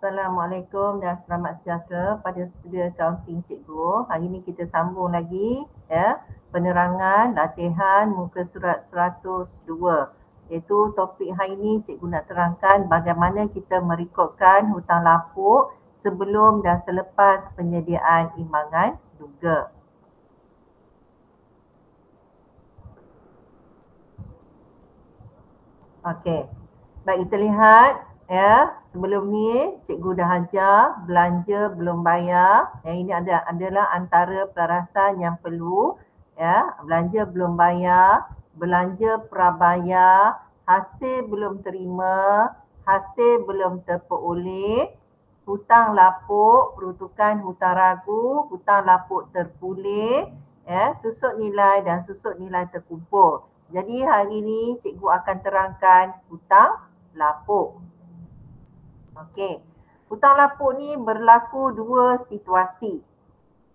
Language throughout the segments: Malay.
Assalamualaikum dan selamat sejahtera pada studio accounting cikgu. Hari ini kita sambung lagi penerangan latihan muka surat 102. Iaitu topik hari ini cikgu nak terangkan bagaimana kita merekodkan hutang lapuk sebelum dan selepas penyediaan imbangan duga. Okey. Baik, kita lihat sebelum ni cikgu dah ajar belanja belum bayar. Ini adalah antara pelarasan yang perlu belanja belum bayar, belanja prabayar, hasil belum terima, hasil belum terperoleh, hutang lapuk, peruntukan hutang ragu, hutang lapuk terpulih, susut nilai dan susut nilai terkumpul. Jadi hari ini cikgu akan terangkan hutang lapuk. Okey. Hutang lapuk ni berlaku dua situasi.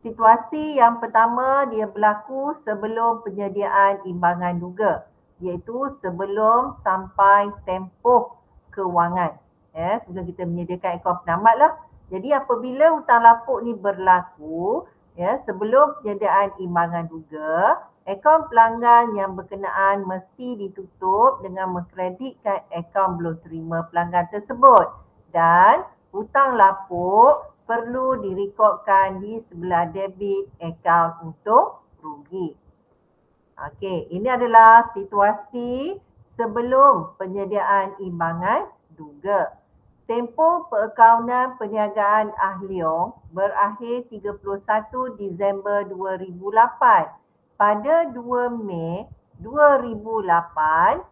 Situasi yang pertama dia berlaku sebelum penyediaan imbangan duga, iaitu sebelum sampai tempoh kewangan. Sebelum kita menyediakan akaun penamat lah. Jadi apabila hutang lapuk ni berlaku sebelum penyediaan imbangan duga, akaun pelanggan yang berkenaan mesti ditutup dengan mengkreditkan akaun belum terima pelanggan tersebut. Dan hutang lapuk perlu direkodkan di sebelah debit akaun untuk rugi. Okey, ini adalah situasi sebelum penyediaan imbangan duga. Tempoh perakaunan perniagaan Ahliong berakhir 31 Disember 2008. Pada 2 Mei 2008,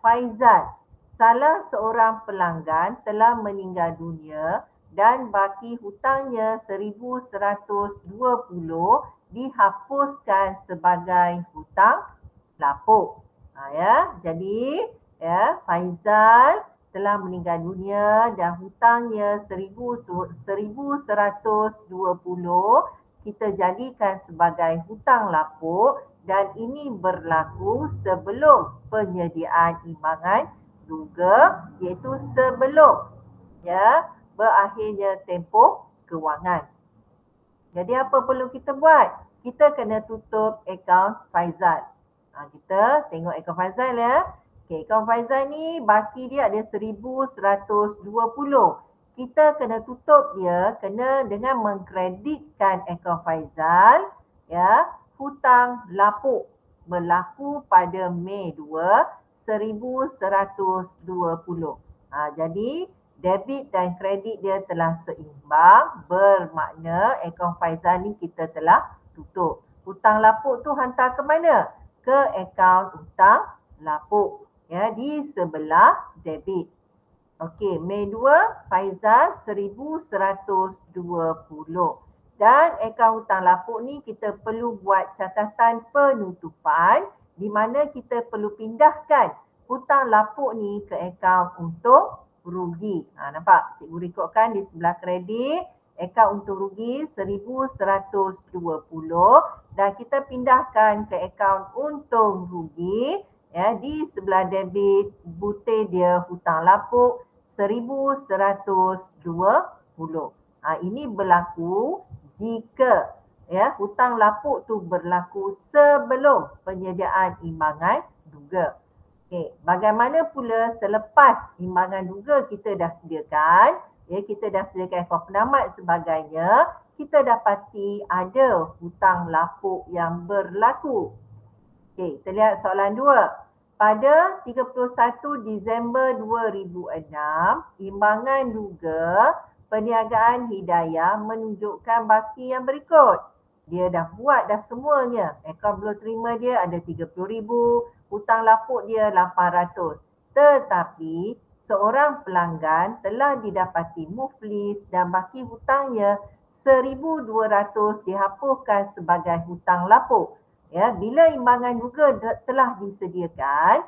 Faizal, salah seorang pelanggan, telah meninggal dunia dan baki hutangnya 1,120 dihapuskan sebagai hutang lapuk. Jadi Faizal telah meninggal dunia dan hutangnya 1,120 kita jadikan sebagai hutang lapuk dan ini berlaku sebelum penyediaan imbangan duga, iaitu sebelum berakhirnya tempoh kewangan. Jadi apa perlu kita buat? Kita kena tutup akaun Faizal. Kita tengok akaun Faizal Okay, akaun Faizal ni baki dia ada 1,120. Kita kena tutup dia dengan mengkreditkan akaun Faizal hutang lapuk berlaku pada Mei 2 1,120. Jadi debit dan kredit dia telah seimbang, bermakna akaun Faizal ni kita telah tutup. Hutang lapuk tu hantar ke mana? Ke akaun hutang lapuk di sebelah debit. Okey, Mei 2 Faizal 1,120. Dan akaun hutang lapuk ni kita perlu buat catatan penutupan di mana kita perlu pindahkan hutang lapuk ni ke akaun untung rugi. Nampak? Cikgu rekodkan di sebelah kredit, akaun untung rugi 1,120 dan kita pindahkan ke akaun untung rugi di sebelah debit, butir dia hutang lapuk 1,120. Ini berlaku jika hutang lapuk tu berlaku sebelum penyediaan imbangan duga. Okey, bagaimana pula selepas imbangan duga kita dah sediakan, kita dah sediakan akaun penamat sebagainya, kita dapati ada hutang lapuk yang berlaku. Okey, kita lihat soalan 2. Pada 31 Disember 2006, imbangan duga perniagaan Hidayah menunjukkan baki yang berikut. Dia dah buat dah semuanya. Akaun belum terima dia ada 30,000, hutang lapuk dia 800. Tetapi seorang pelanggan telah didapati muflis dan baki hutangnya 1,200 dihapuskan sebagai hutang lapuk. Bila imbangan juga telah disediakan,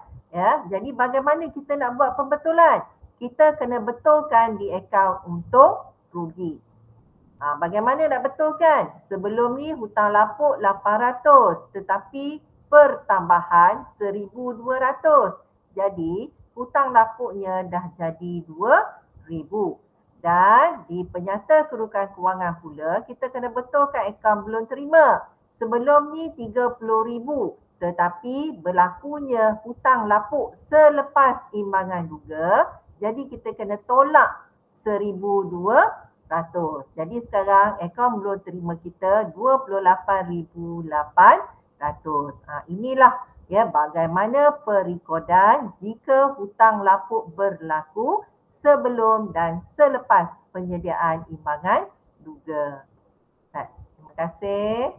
jadi bagaimana kita nak buat pembetulan? Kita kena betulkan di akaun untung rugi. Bagaimana nak betulkan? Sebelum ni hutang lapuk 800 tetapi pertambahan 1,200. Jadi hutang lapuknya dah jadi 2,000. Dan di penyata kedudukan kewangan pula, kita kena betulkan akaun belum terima. Sebelum ni 30,000, tetapi berlakunya hutang lapuk selepas imbangan juga. Jadi kita kena tolak 1,200. Jadi sekarang akaun belum terima kita 28,800. Inilah ya bagaimana perikodan jika hutang lapuk berlaku sebelum dan selepas penyediaan imbangan duga. Terima kasih.